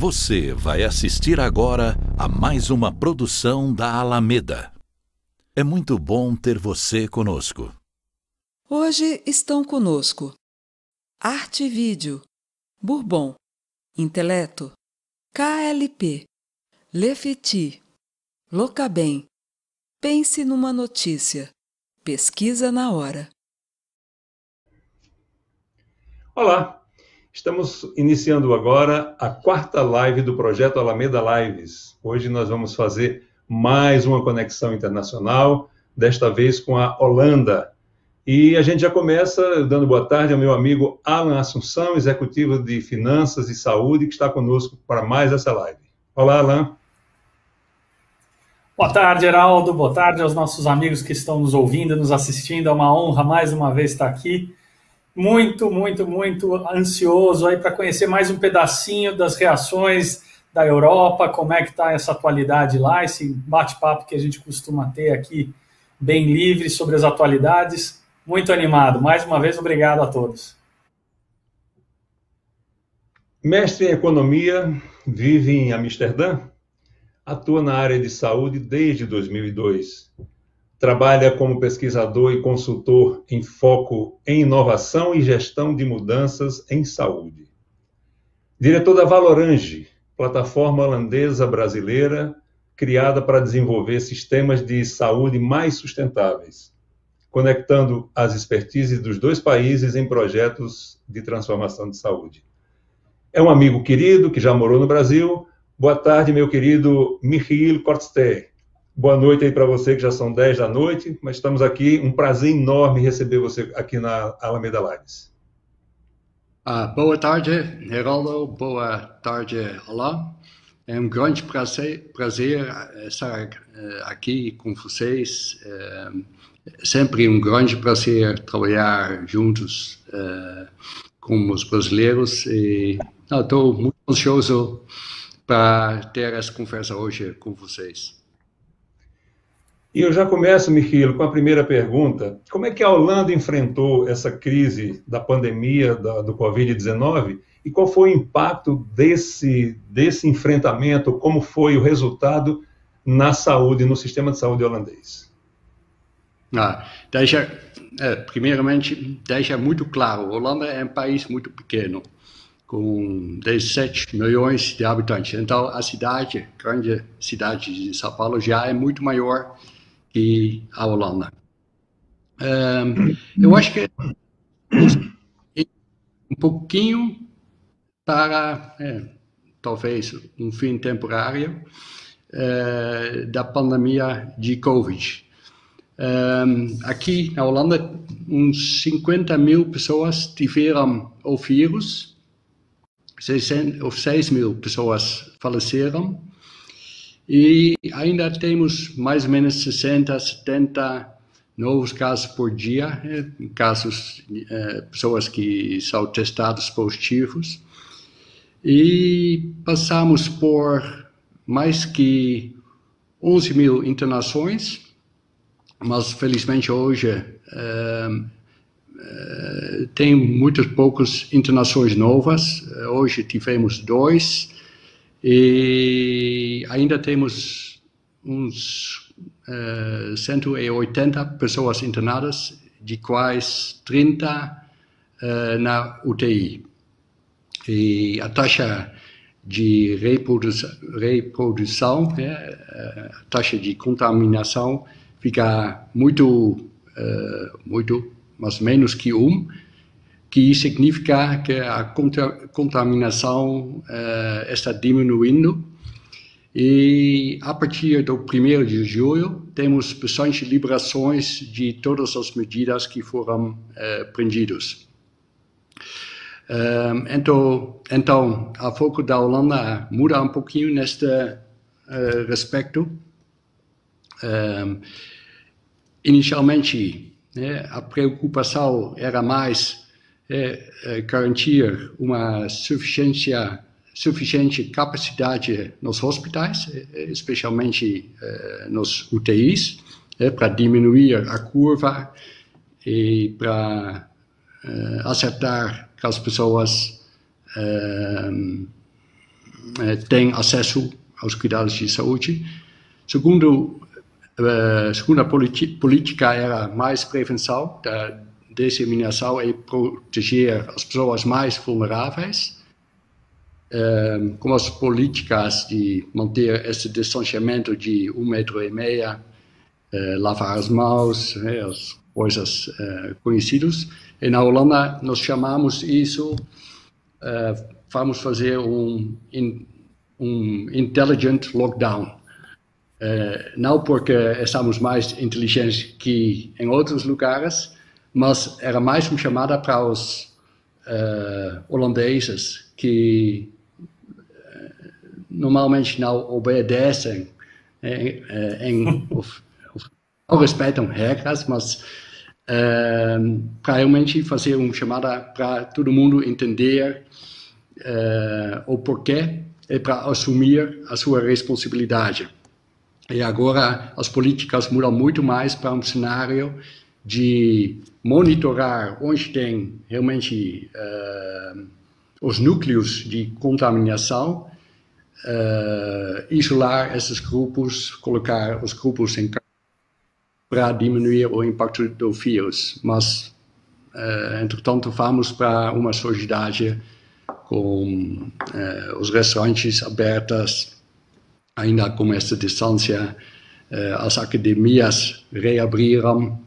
Você vai assistir agora a mais uma produção da Alameda. É muito bom ter você conosco. Hoje estão conosco Arte e Vídeo, Bourbon, Inteleto, KLP, Lefiti, Locabem, Pense numa Notícia, Pesquisa na Hora. Olá, estamos iniciando agora a quarta live do projeto Alameda Lives. Hoje nós vamos fazer mais uma conexão internacional, desta vez com a Holanda. E a gente já começa dando boa tarde ao meu amigo Alan Assunção, executivo de Finanças e Saúde, que está conosco para mais essa live. Olá, Alan. Boa tarde, Geraldo. Boa tarde aos nossos amigos que estão nos ouvindo, nos assistindo. É uma honra mais uma vez estar aqui. Muito ansioso aí para conhecer mais um pedacinho das reações da Europa, como é que está essa atualidade lá, esse bate-papo que a gente costuma ter aqui, bem livre sobre as atualidades. Muito animado. Mais uma vez, obrigado a todos. Mestre em Economia, vive em Amsterdã, atua na área de saúde desde 2002. Trabalha como pesquisador e consultor em foco em inovação e gestão de mudanças em saúde. Diretor da Valorange, plataforma holandesa brasileira criada para desenvolver sistemas de saúde mais sustentáveis, conectando as expertises dos dois países em projetos de transformação de saúde. É um amigo querido que já morou no Brasil. Boa tarde, meu querido Michiel Kortster. Boa noite aí para você, que já são 10 da noite, mas estamos aqui, um prazer enorme receber você aqui na Alameda Lives. Boa tarde, Geraldo. Boa tarde, Alain. É um grande prazer estar aqui com vocês. É sempre um grande prazer trabalhar juntos com os brasileiros. E estou muito ansioso para ter essa conversa hoje com vocês. E eu já começo, Michiel, com a primeira pergunta. Como é que a Holanda enfrentou essa crise da pandemia do Covid-19 e qual foi o impacto desse enfrentamento, como foi o resultado na saúde, no sistema de saúde holandês? Primeiramente, deixa muito claro, a Holanda é um país muito pequeno, com 17 milhões de habitantes. Então, a grande cidade de São Paulo já é muito maior que a Holanda. Eu acho que um pouquinho para, talvez, um fim temporário da pandemia de Covid. Aqui na Holanda, uns 50 mil pessoas tiveram o vírus, 6 mil pessoas faleceram, e ainda temos mais ou menos 60, 70 novos casos por dia, pessoas que são testados positivos. E passamos por mais que 11 mil internações, mas felizmente hoje tem muitas poucas internações novas. Hoje tivemos 2. E ainda temos uns 180 pessoas internadas, de quais 30 na UTI. E a taxa de reprodução, a taxa de contaminação, fica muito, mas menos que 1, que significa que a contaminação está diminuindo. E a partir do 1º de julho, temos bastante liberações de todas as medidas que foram prendidas. Então, a foco da Holanda muda um pouquinho neste respeito. Inicialmente, a preocupação era mais garantir uma suficiente capacidade nos hospitais, especialmente nos UTIs, para diminuir a curva e para acertar que as pessoas tem acesso aos cuidados de saúde. Segunda política era mais prevenção, da disseminação e proteger as pessoas mais vulneráveis. Com as políticas de manter esse distanciamento de 1,5 metro, lavar as mãos, as coisas conhecidas. E na Holanda nós chamamos isso, vamos fazer um intelligent lockdown. Não porque estamos mais inteligentes que em outros lugares, mas era mais uma chamada para os holandeses que normalmente não obedecem, não respeitam regras, mas para realmente fazer uma chamada para todo mundo entender o porquê e para assumir a sua responsabilidade. E agora as políticas mudam muito mais para um cenário de monitorar onde tem realmente os núcleos de contaminação, isolar esses grupos, colocar os grupos em casa para diminuir o impacto do vírus. Mas, entretanto, vamos para uma sociedade com os restaurantes abertos, ainda com essa distância, as academias reabriram,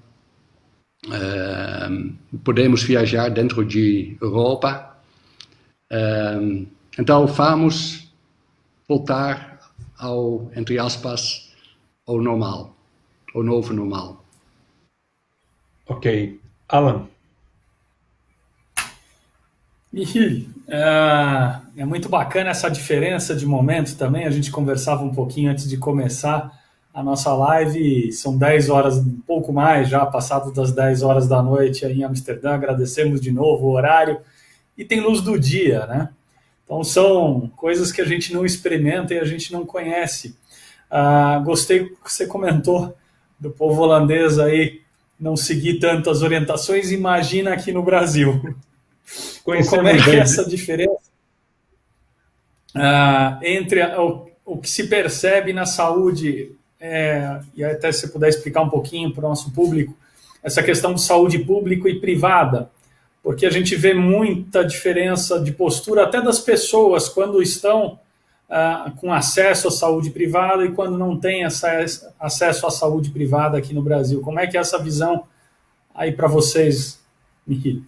podemos viajar dentro de Europa. Então vamos voltar ao, entre aspas, ao normal, ao novo normal. Ok. Alan? E é muito bacana essa diferença de momento também. A gente conversava um pouquinho antes de começar a nossa live. São 10 horas, um pouco mais já, passado das 10 horas da noite aí em Amsterdã. Agradecemos de novo o horário. E tem luz do dia, né? Então são coisas que a gente não experimenta e a gente não conhece. Gostei que você comentou do povo holandês aí não seguir tanto as orientações. Imagina aqui no Brasil. Como é que é essa diferença entre o que se percebe na saúde, e até se puder explicar um pouquinho para o nosso público, essa questão de saúde pública e privada, porque a gente vê muita diferença de postura até das pessoas quando estão com acesso à saúde privada e quando não têm acesso à saúde privada aqui no Brasil. Como é que é essa visão aí para vocês, Michi?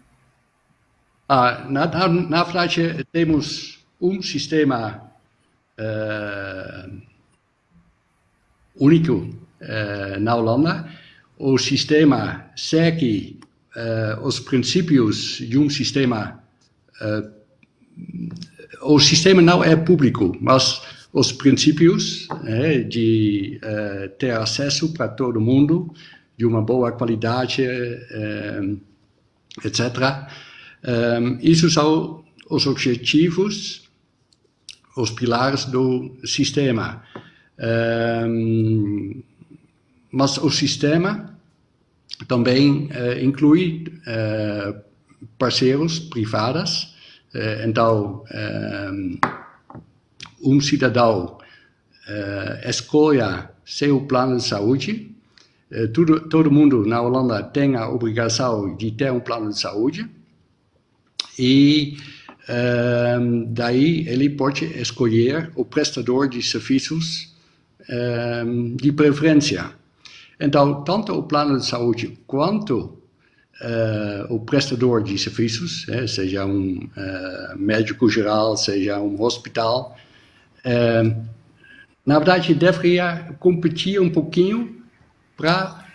Na verdade, temos um sistema único na Holanda. O sistema segue os princípios de um sistema. O sistema não é público, mas os princípios de ter acesso para todo mundo, de uma boa qualidade, etc. Isso são os objetivos, os pilares do sistema. Mas o sistema também inclui parceiros privados. Então, cidadão escolhe seu plano de saúde. Todo mundo na Holanda tem a obrigação de ter um plano de saúde. E daí ele pode escolher o prestador de serviços de preferência. Então, tanto o plano de saúde quanto o prestador de serviços, seja um médico geral, seja um hospital, na verdade deveria competir um pouquinho para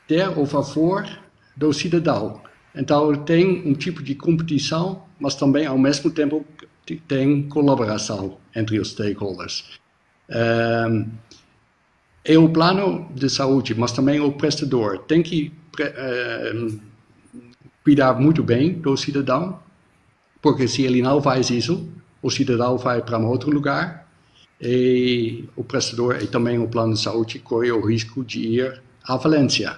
ter o favor do cidadão. Então tem um tipo de competição, mas também ao mesmo tempo tem colaboração entre os stakeholders. É o plano de saúde, mas também o prestador tem que cuidar muito bem do cidadão, porque se ele não faz isso, o cidadão vai para um outro lugar e o prestador e também o plano de saúde corre o risco de ir à falência.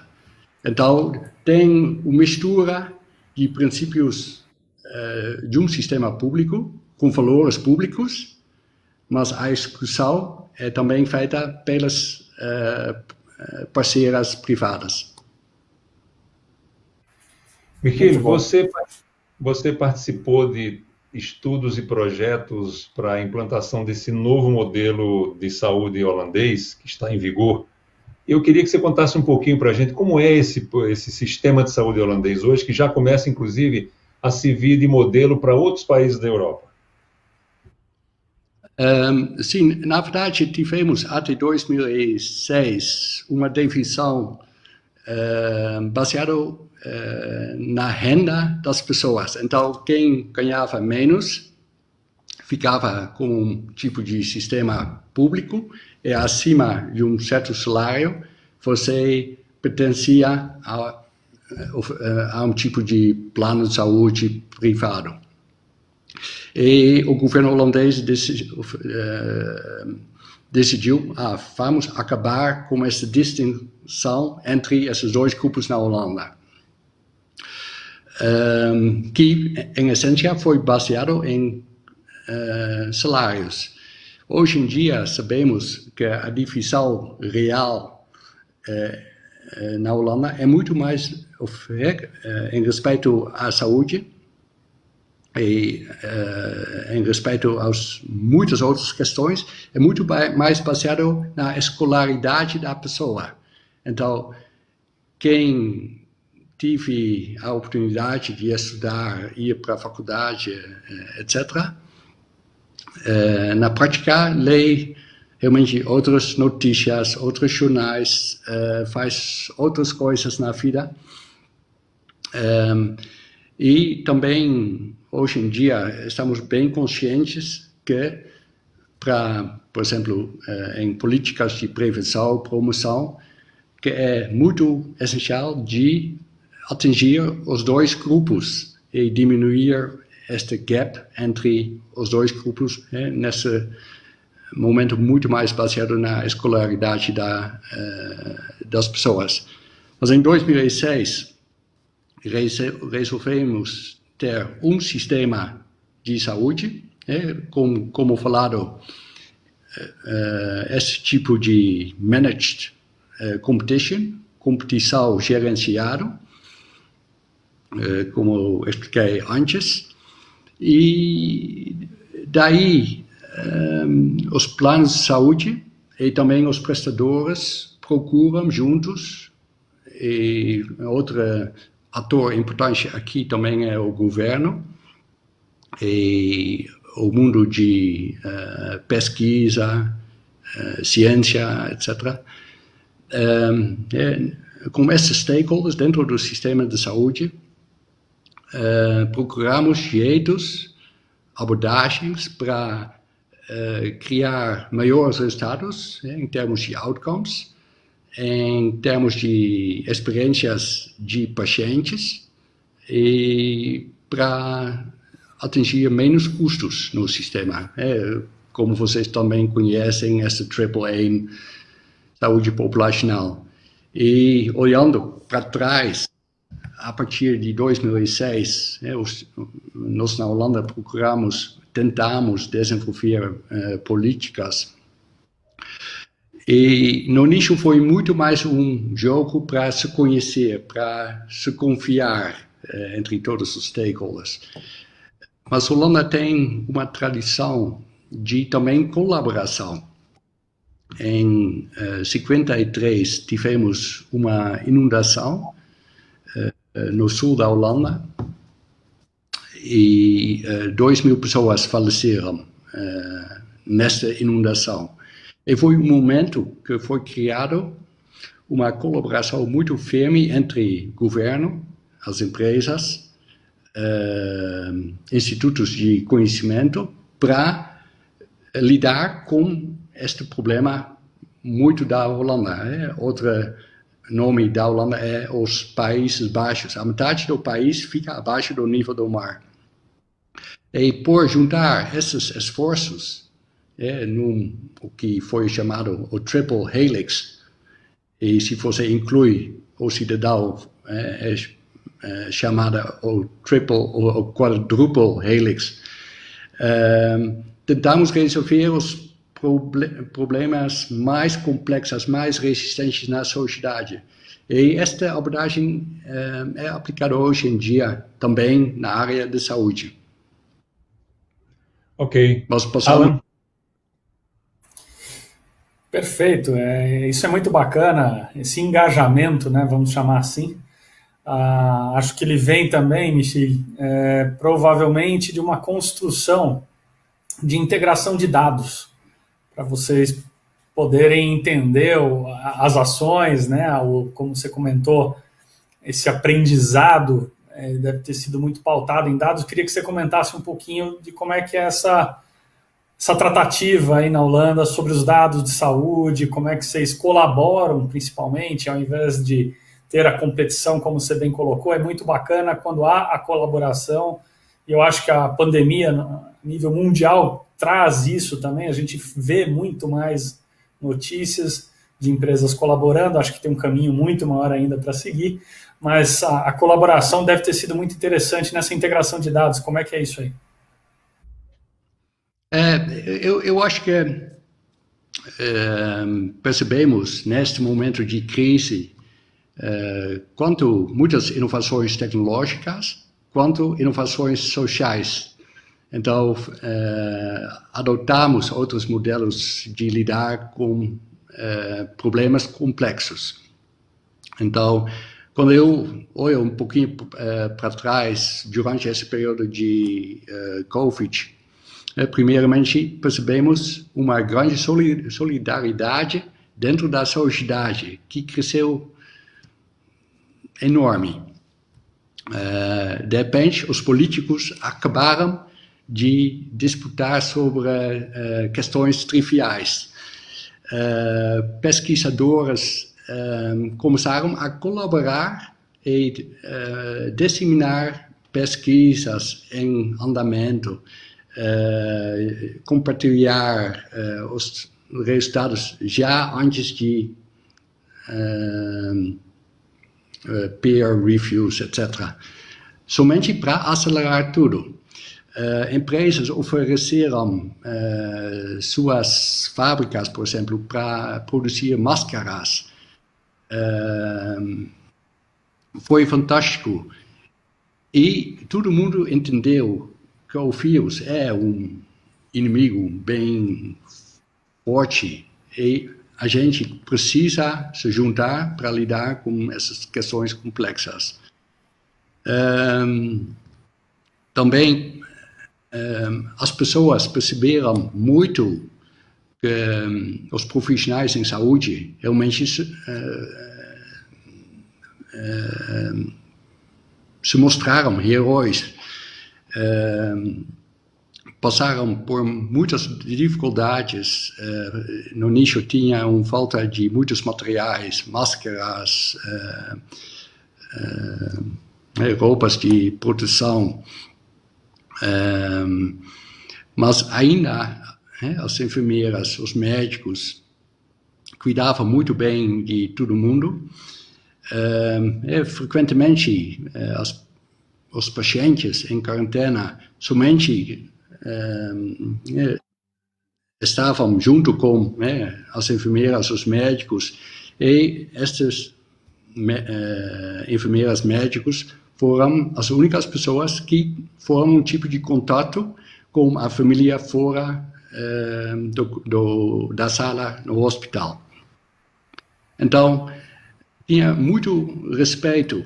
Então, tem uma mistura de princípios de um sistema público, com valores públicos, mas a execução é também feita pelas parceiras privadas. Michele, você participou de estudos e projetos para a implantação desse novo modelo de saúde holandês que está em vigor. Eu queria que você contasse um pouquinho para a gente como é esse sistema de saúde holandês hoje, que já começa, inclusive, a servir de modelo para outros países da Europa. Sim, na verdade, tivemos até 2006 uma divisão baseada na renda das pessoas. Então, quem ganhava menos ficava com um tipo de sistema público e acima de um certo salário você pertencia a um tipo de plano de saúde privado. E o governo holandês decidiu, vamos acabar com essa distinção entre esses dois grupos na Holanda, que em essência foi baseado em salários. Hoje em dia sabemos que a divisão real na Holanda é muito mais em respeito à saúde e em respeito a muitas outras questões, é muito mais baseado na escolaridade da pessoa. Então, quem tive a oportunidade de estudar, ir para a faculdade, etc., na prática, lê realmente outras notícias, outros jornais, faz outras coisas na vida. E também, hoje em dia, estamos bem conscientes que, por exemplo, em políticas de prevenção, promoção, que é muito essencial de atingir os dois grupos e diminuir este gap entre os dois grupos, nesse momento muito mais baseado na escolaridade das pessoas. Mas em 2006 resolvemos ter um sistema de saúde, como falado, esse tipo de managed competição gerenciada, como expliquei antes. E daí os planos de saúde e também os prestadores procuram juntos, e outro ator importante aqui também é o governo e o mundo de pesquisa, ciência, etc. Com esses stakeholders dentro do sistema de saúde, procuramos jeitos, abordagens para criar maiores resultados em termos de outcomes, em termos de experiências de pacientes e para atingir menos custos no sistema. Como vocês também conhecem, essa AAA, saúde populacional. E olhando para trás, a partir de 2006, nós na Holanda tentamos desenvolver políticas. E no início foi muito mais um jogo para se conhecer, para se confiar entre todos os stakeholders. Mas a Holanda tem uma tradição de também colaboração. Em 53 tivemos uma inundação no sul da Holanda e 2.000 pessoas faleceram nesta inundação. E foi um momento que foi criado uma colaboração muito firme entre governo, as empresas, institutos de conhecimento para lidar com este problema muito da Holanda. Outro nome da Holanda é os Países Baixos. A metade do país fica abaixo do nível do mar. E por juntar esses esforços, o que foi chamado o Triple Helix, e se você inclui o cidadão, chamada o Quadruple Helix, tentamos resolver os problemas mais complexos, mais resistentes na sociedade. E esta abordagem é aplicada hoje em dia também na área de saúde. Ok. Nós passamos... Alan? Perfeito, isso é muito bacana, esse engajamento, né, vamos chamar assim. Acho que ele vem também, Michel, provavelmente de uma construção de integração de dados, para vocês poderem entender as ações, né, como você comentou, esse aprendizado deve ter sido muito pautado em dados. Eu queria que você comentasse um pouquinho de como é que é essa tratativa aí na Holanda sobre os dados de saúde, como é que vocês colaboram, principalmente, ao invés de ter a competição, como você bem colocou. É muito bacana quando há a colaboração, e eu acho que a pandemia, a nível mundial, traz isso também. A gente vê muito mais notícias de empresas colaborando, acho que tem um caminho muito maior ainda para seguir, mas a colaboração deve ter sido muito interessante nessa integração de dados. Como é que é isso aí? Eu acho que percebemos neste momento de crise quanto muitas inovações tecnológicas, quanto inovações sociais. Então, adotamos outros modelos de lidar com problemas complexos. Então, quando eu olho um pouquinho para trás, durante esse período de Covid, primeiramente percebemos uma grande solidariedade dentro da sociedade, que cresceu enorme. De repente, os políticos acabaram de disputar sobre questões triviais. Pesquisadores começaram a colaborar e disseminar pesquisas em andamento, compartilhar os resultados já antes de peer reviews, etc. Somente para acelerar tudo. Empresas ofereceram suas fábricas, por exemplo, para produzir máscaras. Foi fantástico. E todo mundo entendeu que o vírus é um inimigo bem forte e a gente precisa se juntar para lidar com essas questões complexas. Também as pessoas perceberam muito que os profissionais em saúde realmente se mostraram heróis. Passaram por muitas dificuldades. No início tinha uma falta de muitos materiais, máscaras, roupas de proteção. Mas ainda as enfermeiras, os médicos cuidavam muito bem de todo mundo. Frequentemente os pacientes em quarentena somente estavam junto com as enfermeiras, os médicos, e estes enfermeiras, médicos foram as únicas pessoas que foram um tipo de contato com a família fora da sala no hospital. Então, tinha muito respeito,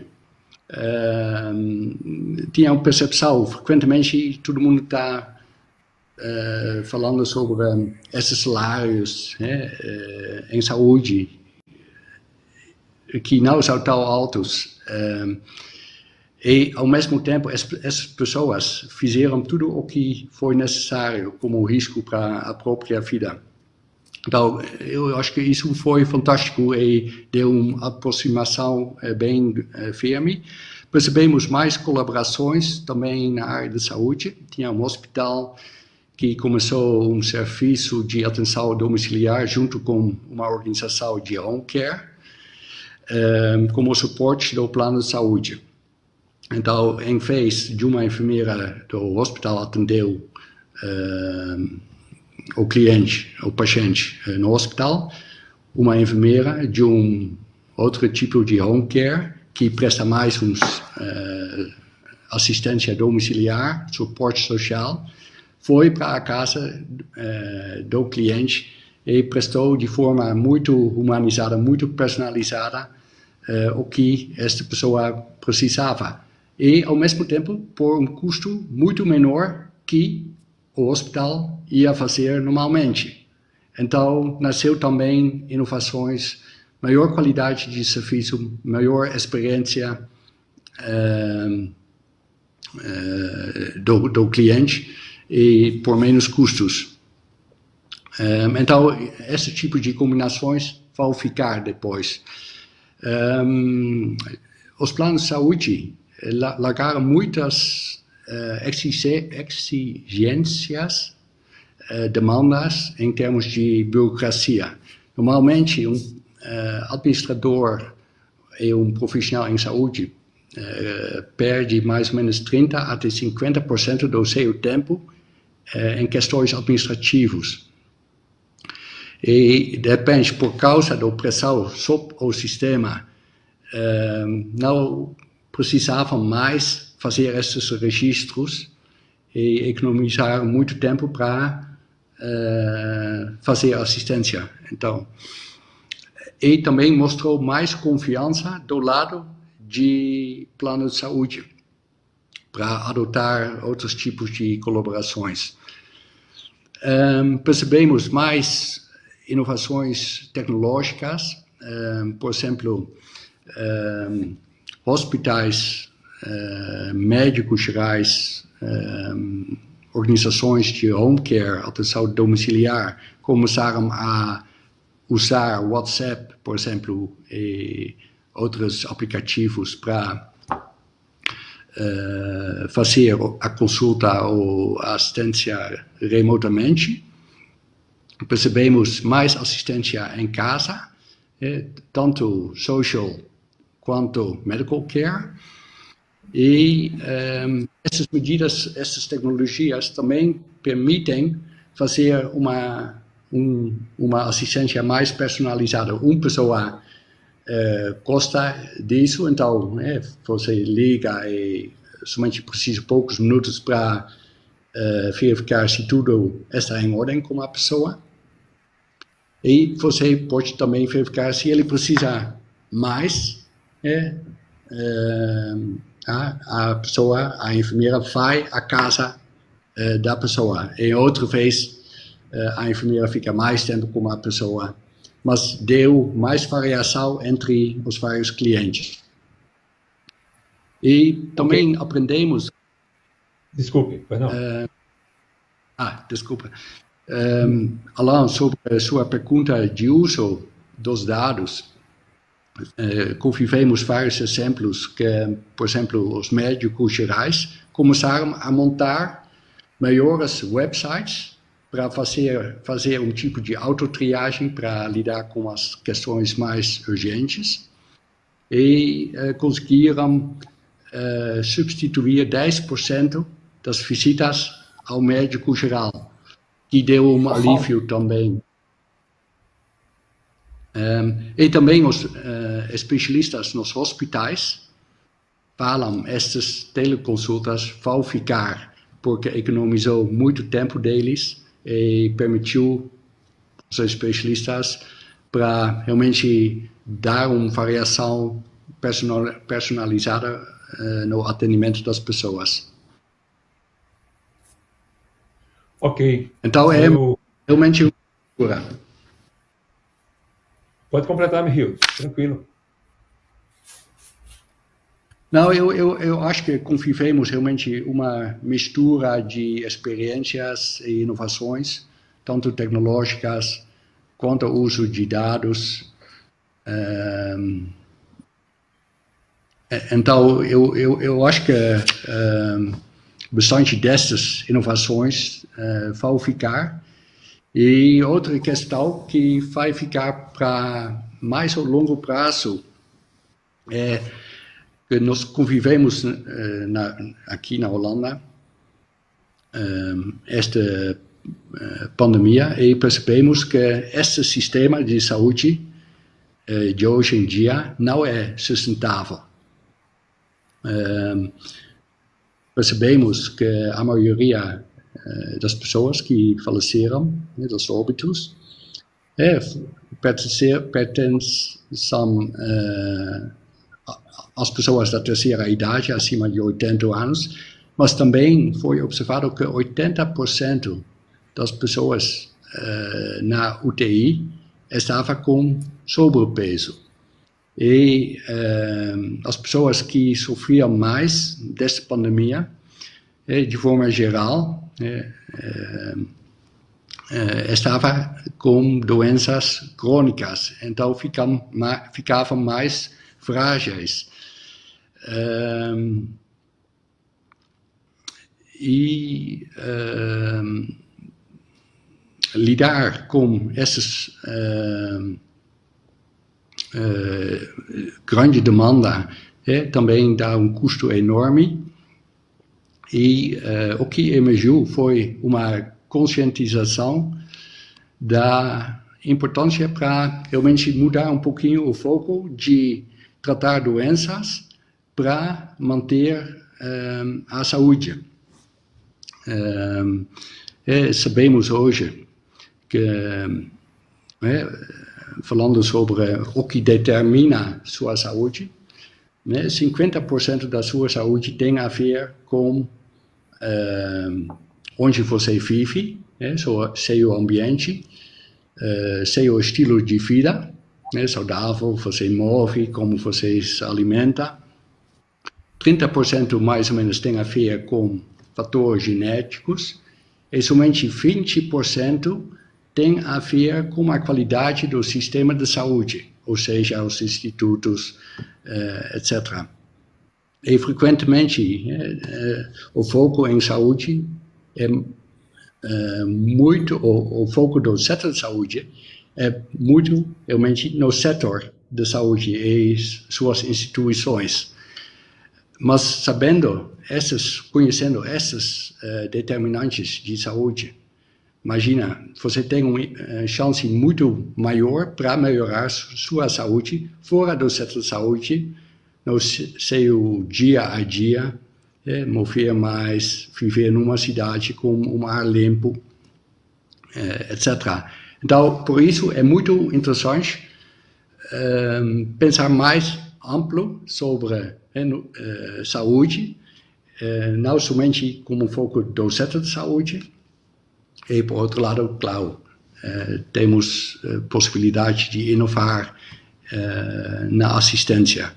tinha uma percepção. Frequentemente todo mundo está falando sobre esses salários em saúde que não são tão altos, e ao mesmo tempo essas pessoas fizeram tudo o que foi necessário como risco para a própria vida. Então, eu acho que isso foi fantástico e deu uma aproximação bem firme. Percebemos mais colaborações também na área de saúde. Tinha um hospital que começou um serviço de atenção domiciliar junto com uma organização de home care, como suporte do plano de saúde. Então, em vez de uma enfermeira do hospital atendeu o cliente, o paciente no hospital, uma enfermeira de outro tipo de home care, que presta mais assistência domiciliar, suporte social, foi para a casa do cliente e prestou de forma muito humanizada, muito personalizada o que esta pessoa precisava. E, ao mesmo tempo, por um custo muito menor que o hospital ia fazer normalmente. Então, nasceu também inovações, maior qualidade de serviço, maior experiência do cliente e por menos custos. Então, esse tipo de combinações vão ficar depois. Os planos de saúde largaram muitas exigências, demandas em termos de burocracia. Normalmente, administrador e profissional em saúde perde mais ou menos 30% até 50% do seu tempo em questões administrativas. E, de repente, por causa da pressão sobre o sistema, não precisavam mais fazer esses registros e economizar muito tempo para fazer assistência. Então, e também mostrou mais confiança do lado de plano de saúde para adotar outros tipos de colaborações. Percebemos mais inovações tecnológicas, por exemplo, hospitais, médicos gerais, organizações de home care, atenção domiciliar, começaram a usar WhatsApp, por exemplo, e outros aplicativos para fazer a consulta ou a assistência remotamente. Percebemos mais assistência em casa, tanto social quanto medical care. E essas medidas, essas tecnologias também permitem fazer uma assistência mais personalizada. Uma pessoa gosta disso, então você liga e somente precisa de poucos minutos para verificar se tudo está em ordem com a pessoa. E você pode também verificar se ele precisa mais. A pessoa, a enfermeira vai à casa da pessoa. E outra vez a enfermeira fica mais tempo com a pessoa, mas deu mais variação entre os vários clientes. E também aprendemos... Desculpe, perdão. Desculpa. Alain, sobre a sua pergunta de uso dos dados, convivemos vários exemplos que, por exemplo, os médicos gerais começaram a montar maiores websites para fazer um tipo de autotriagem para lidar com as questões mais urgentes e conseguiram substituir 10% das visitas ao médico geral, que deu um alívio também. E também os especialistas nos hospitais falam estas teleconsultas vão ficar, porque economizou muito tempo deles e permitiu os especialistas para realmente dar uma variação personalizada no atendimento das pessoas. Ok. Então é realmente uma... Pode completar, Michiel, tranquilo. Não, eu acho que convivemos realmente uma mistura de experiências e inovações, tanto tecnológicas quanto o uso de dados. Então, eu acho que bastante dessas inovações vão ficar. E outra questão que vai ficar para mais a longo prazo é que nós convivemos aqui na Holanda, esta pandemia e percebemos que este sistema de saúde de hoje em dia não é sustentável. Percebemos que a maioria das pessoas que faleceram, dos óbitos, pertencem às pessoas da terceira idade, acima de 80 anos, mas também foi observado que 80% das pessoas na UTI estavam com sobrepeso. E as pessoas que sofriam mais desta pandemia, de forma geral, estavam com doenças crônicas, então ficavam mais frágeis. Lidar com essas grande demanda também dá um custo enorme, e o que emergiu foi uma conscientização da importância para realmente mudar um pouquinho o foco de tratar doenças para manter a saúde. Sabemos hoje que, falando sobre o que determina sua saúde, 50% da sua saúde tem a ver com onde você vive, seu ambiente, seu estilo de vida, saudável, você move, como você se alimenta. 30% mais ou menos tem a ver com fatores genéticos, e somente 20% tem a ver com a qualidade do sistema de saúde, ou seja, os institutos, etc. E frequentemente o foco em saúde é muito, o foco do setor de saúde é muito realmente no setor de saúde e suas instituições. Mas conhecendo esses determinantes de saúde, imagina, você tem uma chance muito maior para melhorar sua saúde fora do setor de saúde, no seu dia a dia, mover mais, viver numa cidade com um ar limpo, etc. Então, por isso é muito interessante pensar mais amplo sobre saúde, não somente como foco do setor de saúde, e por outro lado, claro, temos possibilidade de inovar na assistência.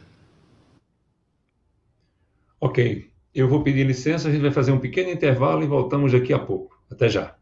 Ok, eu vou pedir licença, a gente vai fazer um pequeno intervalo e voltamos daqui a pouco. Até já.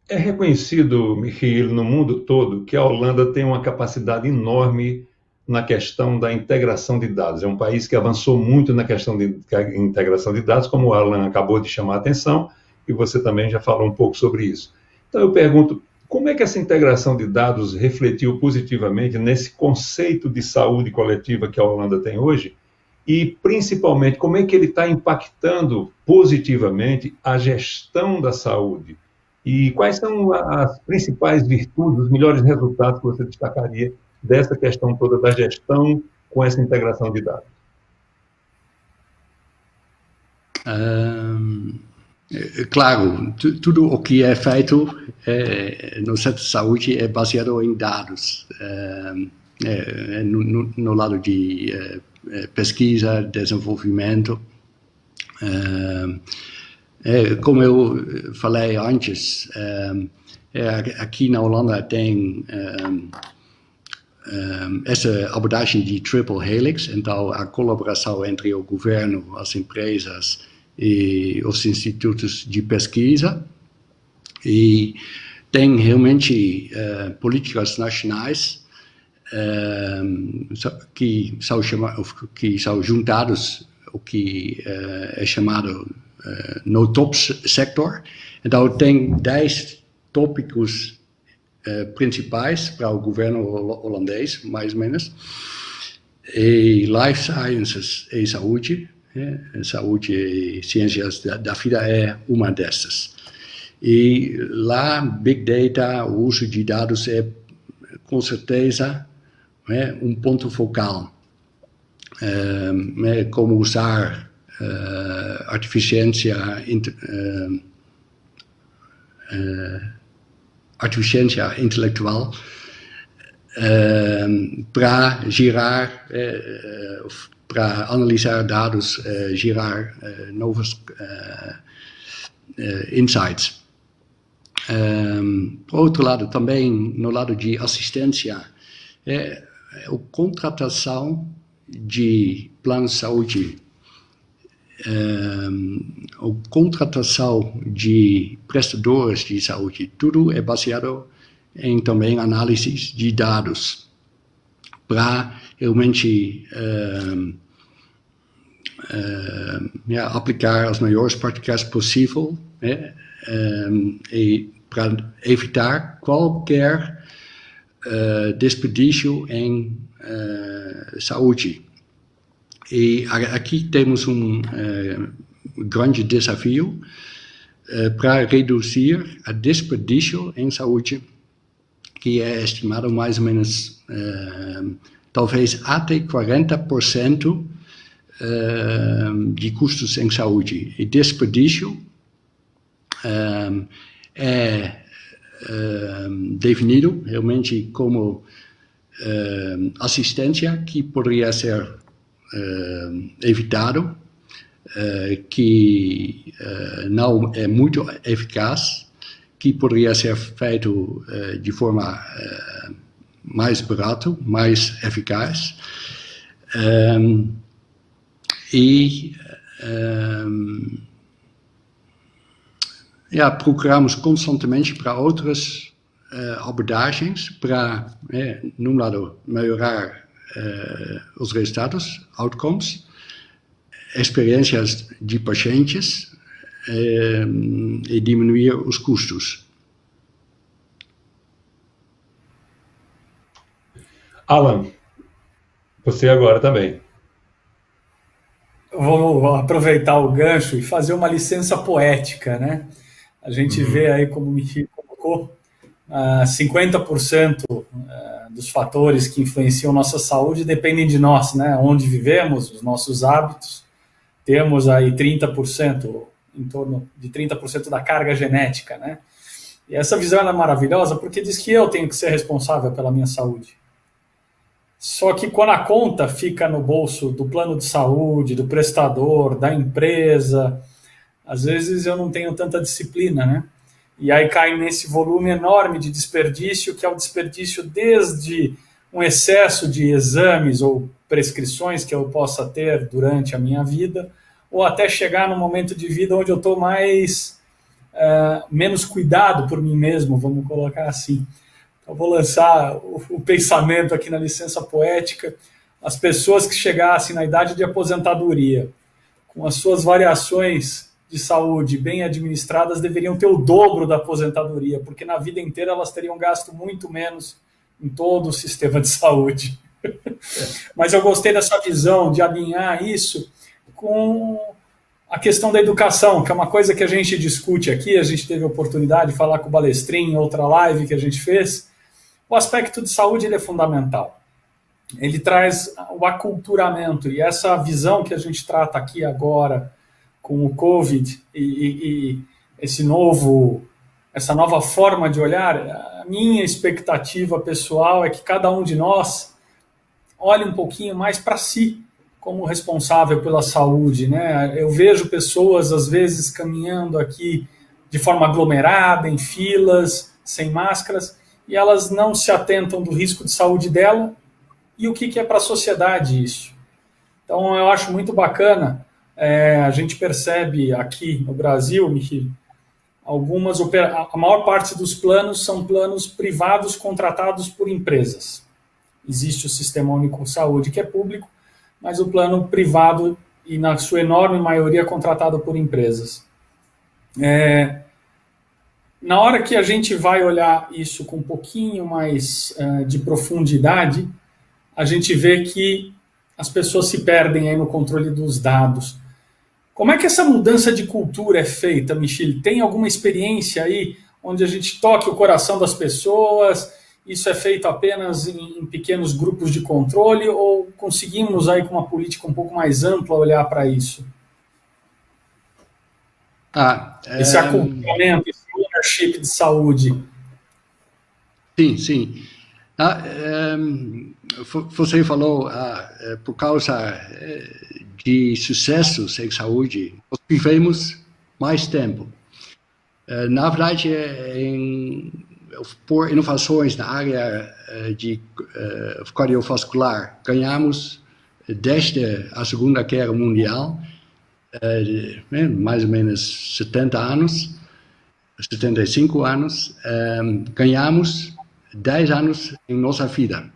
É reconhecido, Michiel, no mundo todo, que a Holanda tem uma capacidade enorme na questão da integração de dados. É um país que avançou muito na questão de integração de dados, como o Alan acabou de chamar a atenção, e você também já falou um pouco sobre isso. Então eu pergunto, como é que essa integração de dados refletiu positivamente nesse conceito de saúde coletiva que a Holanda tem hoje? E, principalmente, como é que ele está impactando positivamente a gestão da saúde? E quais são as principais virtudes, os melhores resultados que você destacaria dessa questão toda da gestão com essa integração de dados? Claro, tudo o que é feito no setor de saúde é baseado em dados. No lado de pesquisa, desenvolvimento. Como eu falei antes, aqui na Holanda tem essa abordagem de triple helix, então a colaboração entre o governo, as empresas e os institutos de pesquisa, e tem realmente políticas nacionais que são juntados, o que é chamado no top sector. Então tem 10 tópicos principais para o governo holandês, mais ou menos, e life sciences e saúde. Saúde e ciências da vida é uma dessas. E lá, Big Data, o uso de dados é, com certeza, um ponto focal. Como usar artificiência intelectual para gerar, para analisar dados, gerar novos insights. Por outro lado, também no lado de assistência, a contratação de planos de saúde, a contratação de prestadores de saúde, tudo é baseado em também análises de dados para realmente aplicar as melhores práticas possíveis e para evitar qualquer desperdício em saúde. E aqui temos um grande desafio para reduzir o desperdício em saúde, que é estimado mais ou menos talvez até 40% de custos em saúde. E desperdício é definido realmente como assistência que poderia ser evitado, que não é muito eficaz, que poderia ser feito de forma mais barata, mais eficaz, procuramos constantemente para outras abordagens para, num lado, melhorar os resultados, outcomes, experiências de pacientes e diminuir os custos. Alan, você agora também. Vou aproveitar o gancho e fazer uma licença poética, né? A gente vê aí, como o Michi colocou, 50% dos fatores que influenciam nossa saúde dependem de nós, né? Onde vivemos, os nossos hábitos. Temos aí 30%, em torno de 30% da carga genética, né? E essa visão é maravilhosa porque diz que eu tenho que ser responsável pela minha saúde. Só que quando a conta fica no bolso do plano de saúde, do prestador, da empresa, às vezes eu não tenho tanta disciplina, né? E aí cai nesse volume enorme de desperdício, que é o desperdício desde um excesso de exames ou prescrições que eu possa ter durante a minha vida, ou até chegar num momento de vida onde eu estou menos cuidado por mim mesmo, vamos colocar assim. Eu vou lançar o pensamento aqui na licença poética. As pessoas que chegassem na idade de aposentadoria, com as suas variações de saúde bem administradas, deveriam ter o dobro da aposentadoria, porque na vida inteira elas teriam gasto muito menos em todo o sistema de saúde. Mas eu gostei dessa visão de alinhar isso com a questão da educação, que é uma coisa que a gente discute aqui. A gente teve a oportunidade de falar com o Balestrin em outra live que a gente fez. o aspecto de saúde ele é fundamental. Ele traz o aculturamento, e essa visão que a gente trata aqui agora com o Covid e essa nova forma de olhar, a minha expectativa pessoal é que cada um de nós olhe um pouquinho mais para si como responsável pela saúde, né? Eu vejo pessoas, às vezes, caminhando aqui de forma aglomerada, em filas, sem máscaras, e elas não se atentam do risco de saúde dela e o que é para a sociedade isso. Então, eu acho muito bacana, a gente percebe aqui no Brasil, Michi, a maior parte dos planos são planos privados contratados por empresas. Existe o Sistema Único de Saúde, que é público, mas o plano privado, e na sua enorme maioria, é contratado por empresas. Na hora que a gente vai olhar isso com um pouquinho mais de profundidade, a gente vê que as pessoas se perdem aí no controle dos dados. Como é que essa mudança de cultura é feita, Michele? Tem alguma experiência aí onde a gente toque o coração das pessoas? Isso é feito apenas em pequenos grupos de controle ou conseguimos aí com uma política um pouco mais ampla olhar para isso? Esse aculturamento, esse ownership de saúde. Sim. Você falou, por causa de sucessos em saúde, nós vivemos mais tempo. Na verdade, por inovações na área de cardiovascular, ganhamos desde a Segunda Guerra Mundial, mais ou menos 70 anos, 75 anos, ganhamos 10 anos em nossa vida,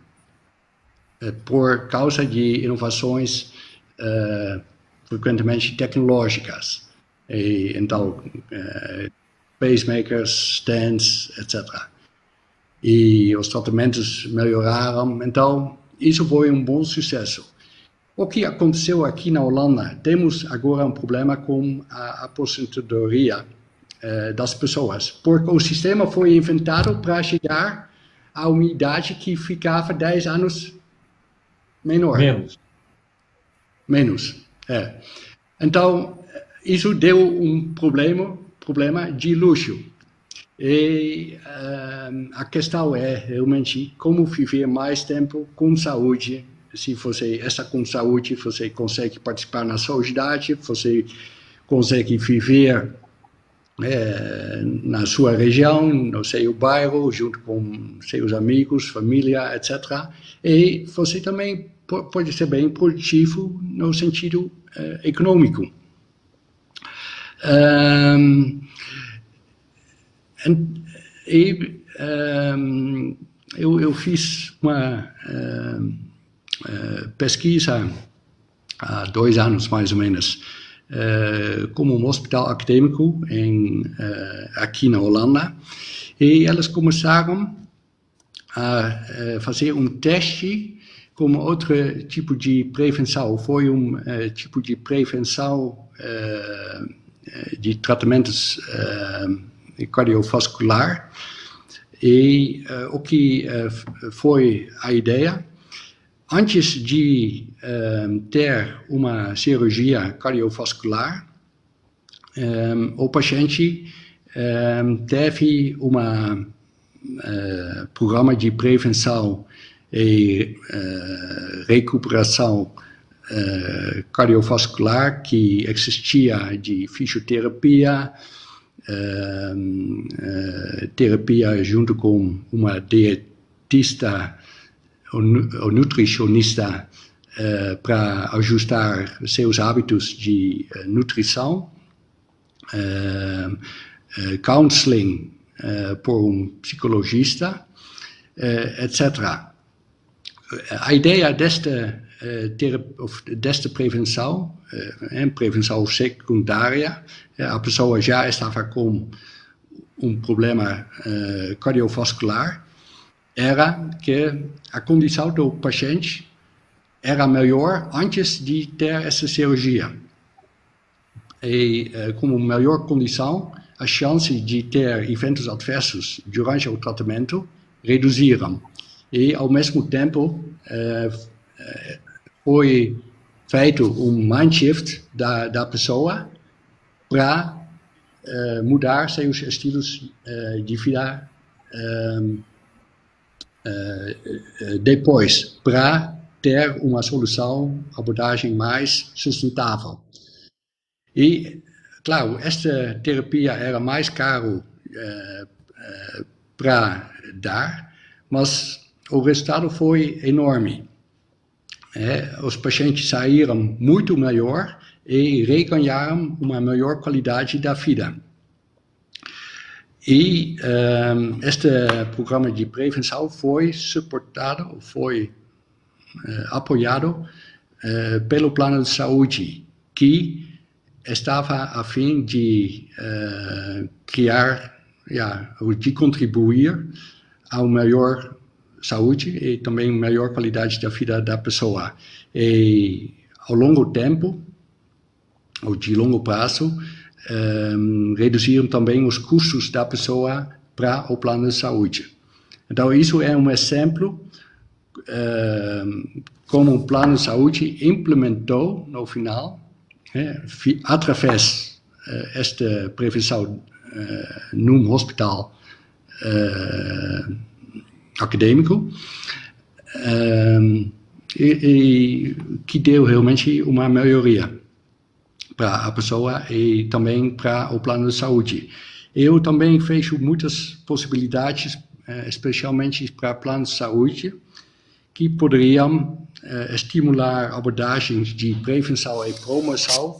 por causa de inovações frequentemente tecnológicas. Então, pacemakers, stents, etc. E os tratamentos melhoraram, então isso foi um bom sucesso. O que aconteceu aqui na Holanda, temos agora um problema com a aposentadoria das pessoas, porque o sistema foi inventado para chegar a uma idade que ficava 10 anos menor. Menos. Então, isso deu um problema de luxo. E a questão é realmente como viver mais tempo com saúde. Se você está com saúde, você consegue participar na sociedade, você consegue viver na sua região, no seu bairro, junto com seus amigos, família, etc. E você também pode ser bem produtivo no sentido econômico. Eu fiz uma pesquisa há 2 anos, mais ou menos, como um hospital acadêmico aqui na Holanda, e elas começaram a fazer um teste com outro tipo de prevenção. Foi um tipo de prevenção de tratamentos cardiovascular, e o que foi a ideia? Antes de ter uma cirurgia cardiovascular, o paciente teve um programa de prevenção e recuperação cardiovascular que existia de fisioterapia, terapia junto com uma dietista ou nutricionista para ajustar seus hábitos de nutrição, counseling por um psicologista, etc. A ideia desta prevenção, prevenção secundária, a pessoa já estava com um problema cardiovascular, era que a condição do paciente era melhor antes de ter essa cirurgia. E com melhor condição, a chance de ter eventos adversos durante o tratamento reduziram. E, ao mesmo tempo, foi feito mindshift da pessoa para mudar seus estilos de vida depois, para ter uma solução, abordagem mais sustentável. E, claro, esta terapia era mais caro para dar, mas o resultado foi enorme. Os pacientes saíram muito melhor e reganharam uma melhor qualidade da vida. E este programa de prevenção foi suportado, foi apoiado pelo plano de saúde, que estava a fim de criar, de contribuir a uma melhor saúde e também melhor qualidade da vida da pessoa. E ao longo tempo, ou de longo prazo, reduziram também os custos da pessoa para o plano de saúde. Então, isso é um exemplo como o plano de saúde implementou no final, através desta prevenção num hospital acadêmico, e que deu realmente uma melhoria para a pessoa e também para o plano de saúde. Eu também vejo muitas possibilidades, especialmente para planos de saúde, que poderiam estimular abordagens de prevenção e promoção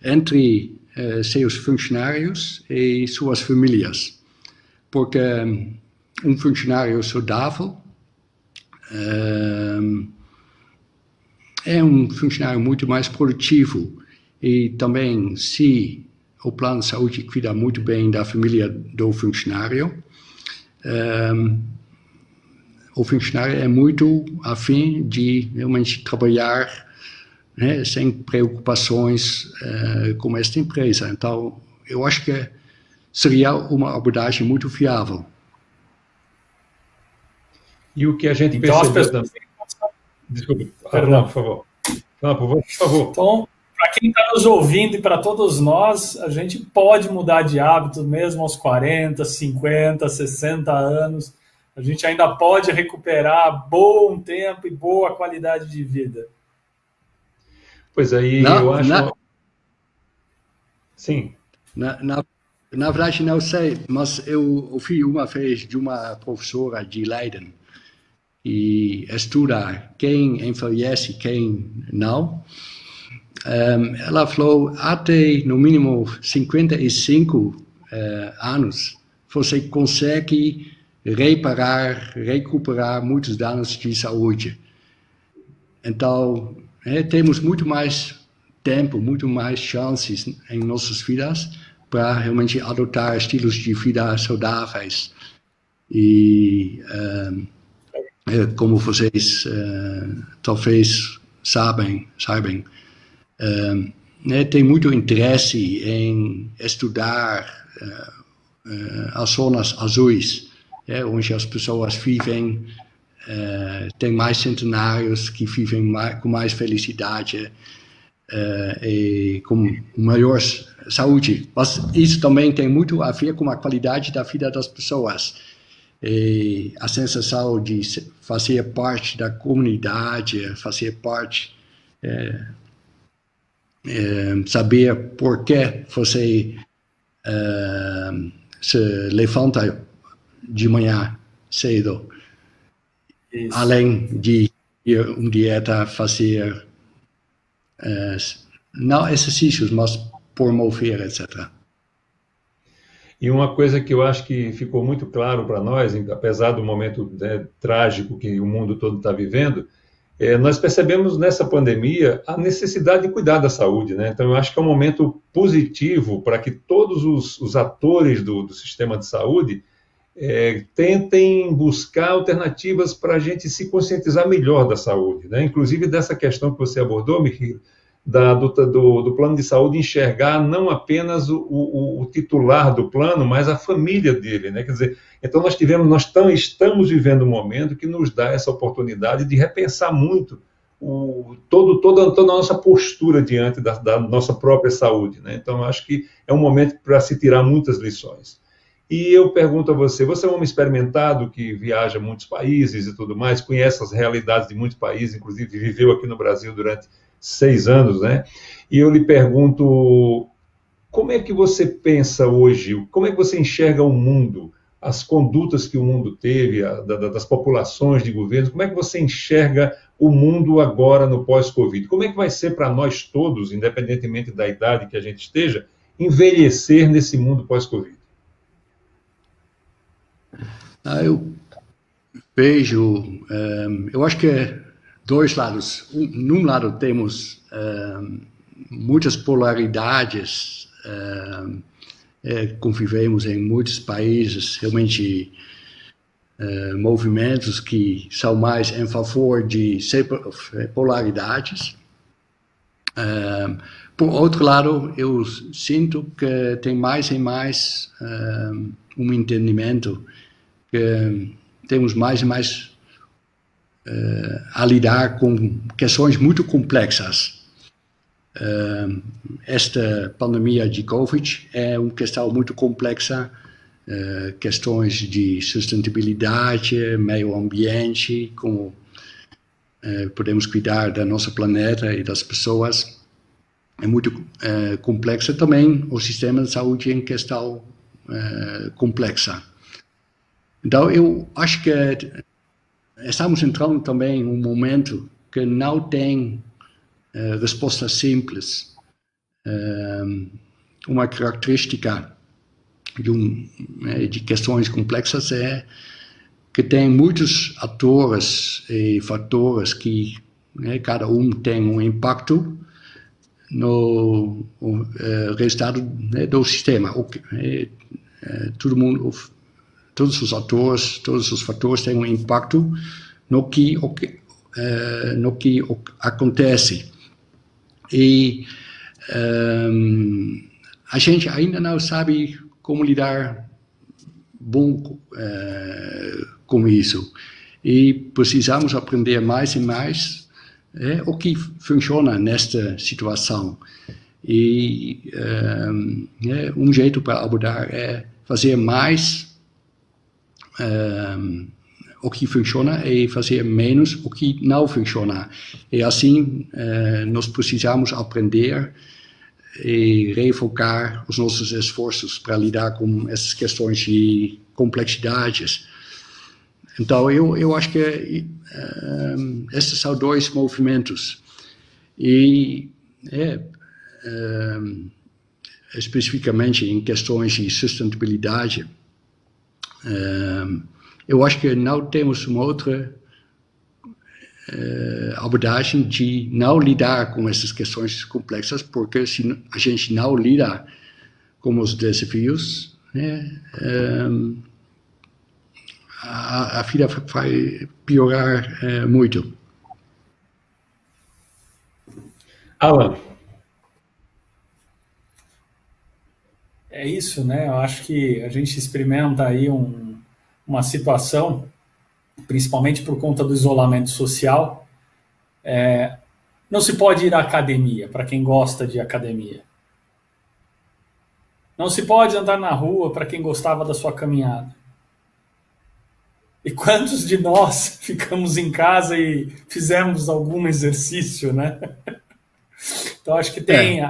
entre seus funcionários e suas famílias. Porque um funcionário saudável é um funcionário muito mais produtivo. E também, se o plano de saúde cuida muito bem da família do funcionário, o funcionário é muito afim de realmente trabalhar, né, sem preocupações com esta empresa. Então, eu acho que seria uma abordagem muito viável. E o que a gente então, percebeu também... Desculpe, perdão, por favor. Não, por favor. Então, para quem está nos ouvindo e para todos nós, a gente pode mudar de hábito mesmo aos 40, 50, 60 anos. A gente ainda pode recuperar bom tempo e boa qualidade de vida. Pois aí, eu acho... Sim. Na verdade, não sei, mas eu ouvi uma vez de uma professora de Leiden, e estuda quem envelhece e quem não. Ela falou, até no mínimo 55 anos, você consegue recuperar muitos danos de saúde. Então, temos muito mais tempo, muito mais chances em nossas vidas para realmente adotar estilos de vida saudáveis. E como vocês talvez saibam, tem muito interesse em estudar as zonas azuis, onde as pessoas vivem, tem mais centenários que vivem com mais felicidade e com maior saúde. Mas isso também tem muito a ver com a qualidade da vida das pessoas. E a sensação de fazer parte da comunidade, fazer parte, saber por que você se levanta de manhã cedo, isso. Além de ir uma dieta, fazer não exercícios, mas promover, etc. E uma coisa que eu acho que ficou muito claro para nós, apesar do momento trágico que o mundo todo está vivendo, nós percebemos nessa pandemia a necessidade de cuidar da saúde, né? Então, eu acho que é um momento positivo para que todos os atores do sistema de saúde tentem buscar alternativas para a gente se conscientizar melhor da saúde, né? Inclusive dessa questão que você abordou, Michiel, do plano de saúde enxergar não apenas o titular do plano, mas a família dele, né? Quer dizer, então nós estamos vivendo um momento que nos dá essa oportunidade de repensar muito toda a nossa postura diante da nossa própria saúde, né? Então, eu acho que é um momento para se tirar muitas lições. E eu pergunto a você é um homem experimentado que viaja a muitos países e tudo mais, conhece as realidades de muitos países, inclusive viveu aqui no Brasil durante 6 anos, né? E eu lhe pergunto, como é que você pensa hoje, como é que você enxerga o mundo, as condutas que o mundo teve, das populações de governos, como é que você enxerga o mundo agora no pós-Covid? Como é que vai ser para nós todos, independentemente da idade que a gente esteja, envelhecer nesse mundo pós-Covid? Eu vejo, eu acho que dois lados. Num lado temos muitas polaridades, convivemos em muitos países, realmente movimentos que são mais em favor de polaridades. Por outro lado, eu sinto que tem mais e mais um entendimento que temos mais e mais a lidar com questões muito complexas. Esta pandemia de Covid é uma questão muito complexa, questões de sustentabilidade, meio ambiente, como podemos cuidar do nosso planeta e das pessoas, é muito complexa. Também o sistema de saúde em questão complexa. Então, eu acho que estamos entrando também em um momento que não tem resposta simples. Uma característica de questões complexas é que tem muitos atores e fatores que cada um tem um impacto no resultado do sistema. Todo mundo, todos os atores, todos os fatores têm um impacto no que acontece. E a gente ainda não sabe como lidar bom com isso. E precisamos aprender mais e mais o que funciona nesta situação. E um jeito para abordar é fazer mais o que funciona e fazer menos o que não funciona. E assim nós precisamos aprender e refocar os nossos esforços para lidar com essas questões de complexidades. Então, eu acho que esses são dois movimentos. E especificamente em questões de sustentabilidade, eu acho que não temos uma outra abordagem de não lidar com essas questões complexas, porque se a gente não lida com os desafios, a vida vai piorar muito. Alan. É isso, né? Eu acho que a gente experimenta aí uma situação, principalmente por conta do isolamento social. Não se pode ir à academia, para quem gosta de academia. Não se pode andar na rua para quem gostava da sua caminhada. E quantos de nós ficamos em casa e fizemos algum exercício, né? Então, acho que tem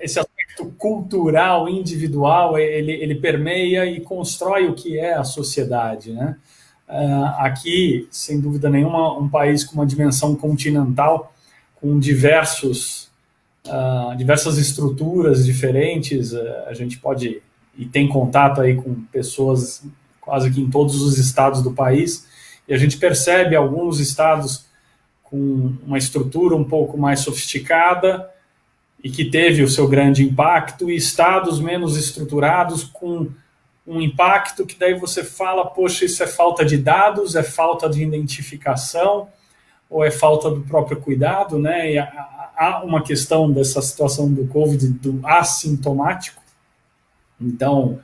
esse aspecto cultural, individual, ele permeia e constrói o que é a sociedade, né? Aqui, sem dúvida nenhuma, um país com uma dimensão continental, com diversas estruturas diferentes, a gente pode e tem contato aí com pessoas quase que em todos os estados do país, e a gente percebe alguns estados com uma estrutura um pouco mais sofisticada e que teve o seu grande impacto, e estados menos estruturados com um impacto que daí você fala, poxa, isso é falta de dados, é falta de identificação, ou é falta do próprio cuidado, né? E há uma questão dessa situação do COVID, do assintomático. Então,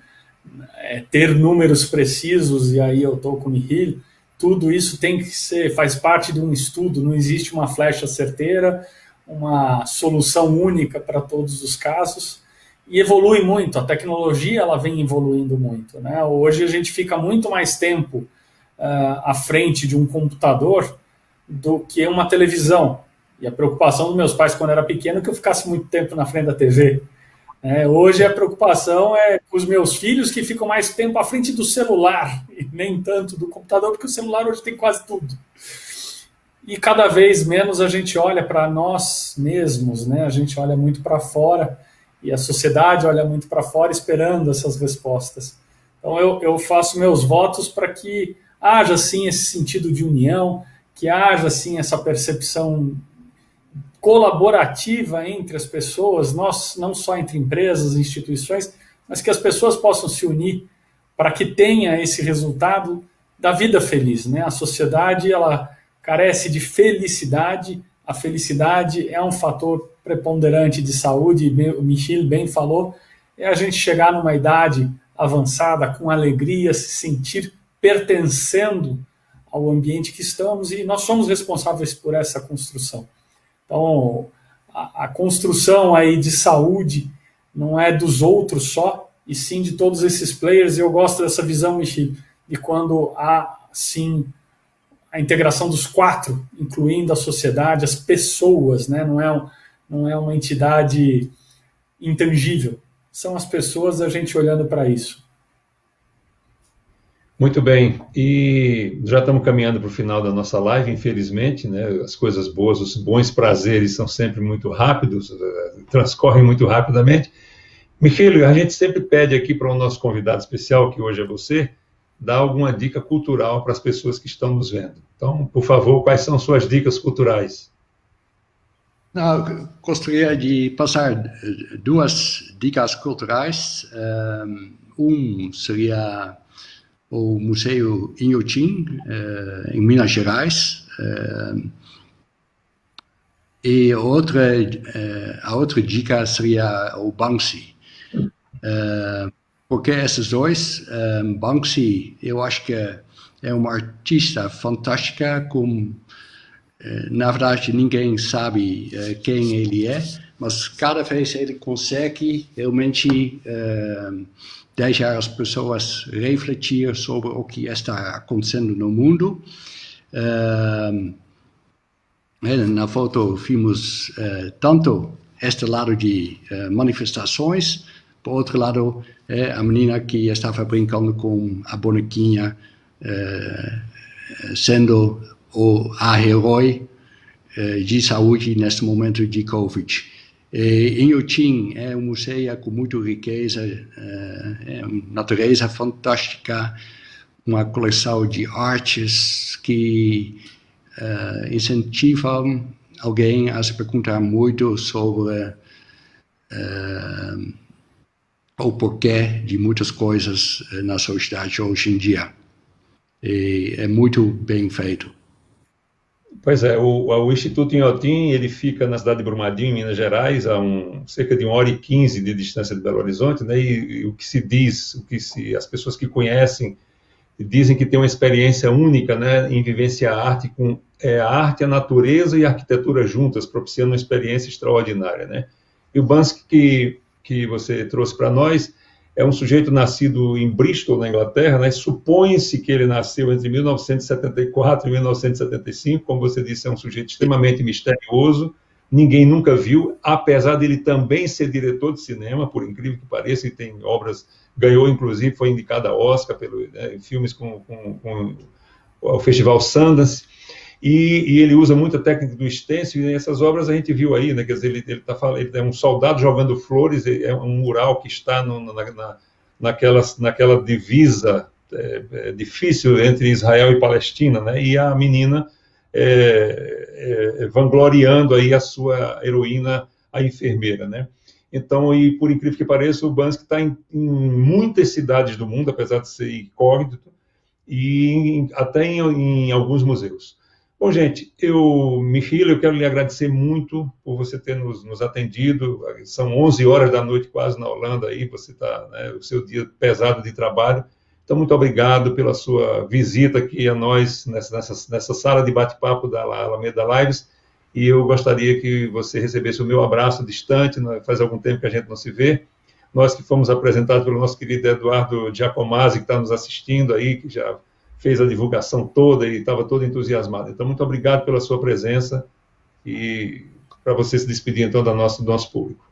ter números precisos, e aí eu estou com o Michiel, tudo isso tem que ser, faz parte de um estudo, não existe uma flecha certeira, uma solução única para todos os casos, e evolui muito, a tecnologia ela vem evoluindo muito, né? Hoje a gente fica muito mais tempo à frente de um computador do que uma televisão, e a preocupação dos meus pais quando eu era pequeno é que eu ficasse muito tempo na frente da TV. Hoje a preocupação é com os meus filhos que ficam mais tempo à frente do celular e nem tanto do computador, porque o celular hoje tem quase tudo. E cada vez menos a gente olha para nós mesmos, né? A gente olha muito para fora e a sociedade olha muito para fora esperando essas respostas. Então eu faço meus votos para que haja sim esse sentido de união, que haja sim essa percepção colaborativa entre as pessoas, não só entre empresas e instituições, mas que as pessoas possam se unir para que tenha esse resultado da vida feliz, né? A sociedade ela carece de felicidade, a felicidade é um fator preponderante de saúde, o Michiel bem falou, é a gente chegar numa idade avançada com alegria, se sentir pertencendo ao ambiente que estamos, e nós somos responsáveis por essa construção. Então, a construção aí de saúde não é dos outros só, e sim de todos esses players. Eu gosto dessa visão, Michiel, de quando há, sim, a integração dos quatro, incluindo a sociedade, as pessoas, né? Não é uma entidade intangível. São as pessoas, a gente olhando para isso. Muito bem, e já estamos caminhando para o final da nossa live, infelizmente, né? As coisas boas, os bons prazeres são sempre muito rápidos, transcorrem muito rapidamente. Michiel, a gente sempre pede aqui para o nosso convidado especial, que hoje é você, dar alguma dica cultural para as pessoas que estão nos vendo. Então, por favor, quais são suas dicas culturais? Nou, gostaria de passar duas dicas culturais. Seria o Museu Inhotim, em Minas Gerais. E a outra dica seria o Banksy. Porque esses dois, Banksy, eu acho que é uma artista fantástica, na verdade ninguém sabe quem ele é, mas cada vez ele consegue realmente deixar as pessoas refletir sobre o que está acontecendo no mundo. Na foto vimos tanto este lado de manifestações, por outro lado, a menina que estava brincando com a bonequinha, sendo a herói de saúde neste momento de Covid. Inhotim é um museu com muita riqueza, natureza fantástica, uma coleção de artes que incentivam alguém a se perguntar muito sobre o porquê de muitas coisas na sociedade hoje em dia. E é muito bem feito. Pois é, o Instituto Inhotim, ele fica na cidade de Brumadinho, em Minas Gerais, a cerca de 1h15 de distância de Belo Horizonte, né? E o que se diz, as pessoas que conhecem dizem que tem uma experiência única, né, em vivenciar a arte, a arte, a natureza e a arquitetura juntas, propiciando uma experiência extraordinária, né? E o Banksy que você trouxe para nós é um sujeito nascido em Bristol, na Inglaterra, né? Supõe-se que ele nasceu entre 1974 e 1975, como você disse, é um sujeito extremamente misterioso, ninguém nunca viu, apesar dele também ser diretor de cinema, por incrível que pareça, e tem obras, ganhou inclusive, foi indicado a Oscar em filmes com o Festival Sundance, e ele usa muito a técnica do stencil, e essas obras a gente viu aí, né? Quer dizer, ele é um soldado jogando flores, é um mural que está naquela divisa difícil entre Israel e Palestina, né? E a menina vangloriando aí a sua heroína, a enfermeira, né? Então, e por incrível que pareça, o Banksy está em muitas cidades do mundo, apesar de ser incógnito, e até em alguns museus. Bom, gente, Michiel, eu quero lhe agradecer muito por você ter nos atendido. São 11 horas da noite quase na Holanda aí, você está, né, o seu dia pesado de trabalho. Então, muito obrigado pela sua visita aqui a nós nessa sala de bate-papo da Alameda Lives. E eu gostaria que você recebesse o meu abraço distante, né? Faz algum tempo que a gente não se vê. Nós que fomos apresentados pelo nosso querido Eduardo Giacomazzi, que está nos assistindo aí, que já fez a divulgação toda e estava todo entusiasmado. Então, muito obrigado pela sua presença e para você se despedir, então, do nosso público.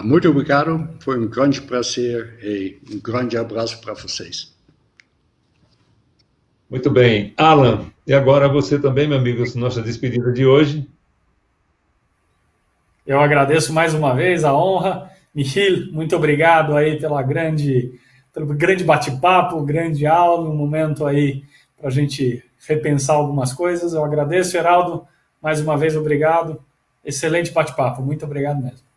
Muito obrigado, foi um grande prazer e um grande abraço para vocês. Muito bem. Alan, e agora você também, meu amigo, nossa despedida de hoje. Eu agradeço mais uma vez a honra. Michiel, muito obrigado aí pelo grande bate-papo, grande aula, um momento aí para a gente repensar algumas coisas. Eu agradeço, Heraldo, mais uma vez, obrigado. Excelente bate-papo, muito obrigado mesmo.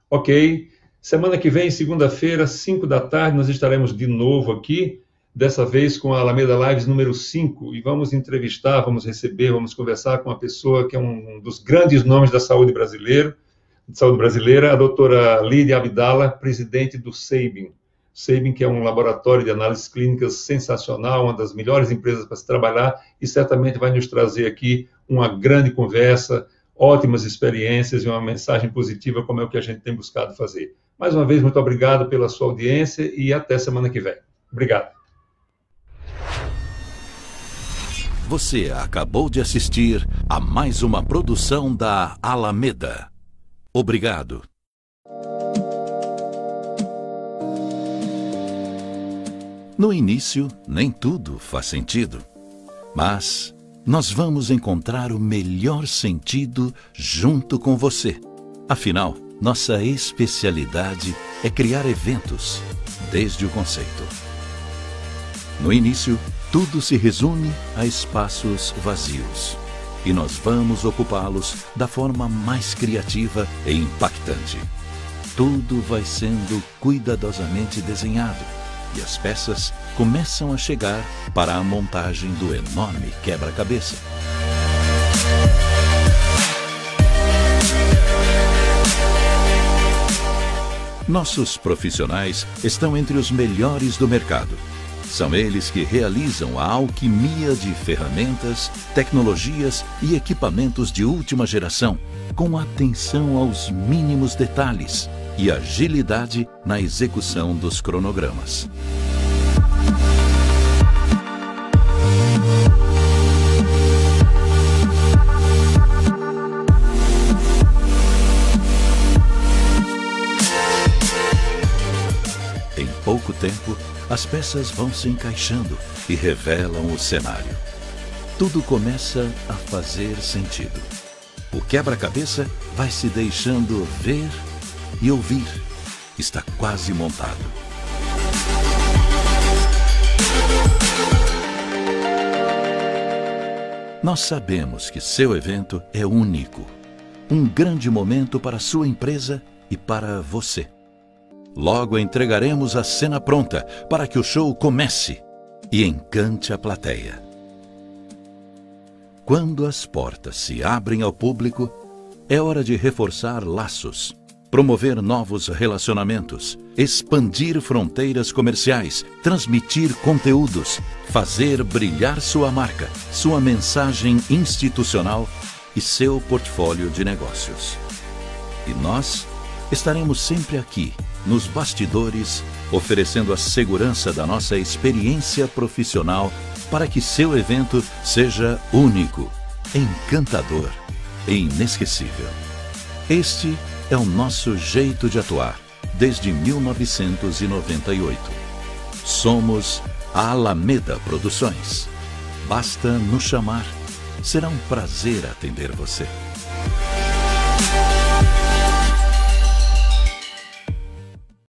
Ok. Semana que vem, segunda-feira, 5 da tarde, nós estaremos de novo aqui, dessa vez com a Alameda Lives número 5, e vamos entrevistar, vamos receber, vamos conversar com uma pessoa que é um dos grandes nomes da saúde brasileira, a doutora Lídia Abdala, presidente do Sabin. Sabin, que é um laboratório de análises clínicas sensacional, uma das melhores empresas para se trabalhar, e certamente vai nos trazer aqui uma grande conversa, ótimas experiências e uma mensagem positiva, como é o que a gente tem buscado fazer. Mais uma vez, muito obrigado pela sua audiência e até semana que vem. Obrigado. Você acabou de assistir a mais uma produção da Alameda. Obrigado. No início, nem tudo faz sentido, mas nós vamos encontrar o melhor sentido junto com você. Afinal, nossa especialidade é criar eventos, desde o conceito. No início, tudo se resume a espaços vazios, e nós vamos ocupá-los da forma mais criativa e impactante. Tudo vai sendo cuidadosamente desenhado, e as peças começam a chegar para a montagem do enorme quebra-cabeça. Nossos profissionais estão entre os melhores do mercado. São eles que realizam a alquimia de ferramentas, tecnologias e equipamentos de última geração, com atenção aos mínimos detalhes e agilidade na execução dos cronogramas. Em pouco tempo, as peças vão se encaixando e revelam o cenário. Tudo começa a fazer sentido. O quebra-cabeça vai se deixando ver e ouvir. Está quase montado. Nós sabemos que seu evento é único. Um grande momento para sua empresa e para você. Logo entregaremos a cena pronta para que o show comece e encante a plateia. Quando as portas se abrem ao público, é hora de reforçar laços, promover novos relacionamentos, expandir fronteiras comerciais, transmitir conteúdos, fazer brilhar sua marca, sua mensagem institucional e seu portfólio de negócios. E nós estaremos sempre aqui, nos bastidores, oferecendo a segurança da nossa experiência profissional para que seu evento seja único, encantador e inesquecível. Este é o nosso jeito de atuar desde 1998. Somos a Alameda Produções. Basta nos chamar. Será um prazer atender você.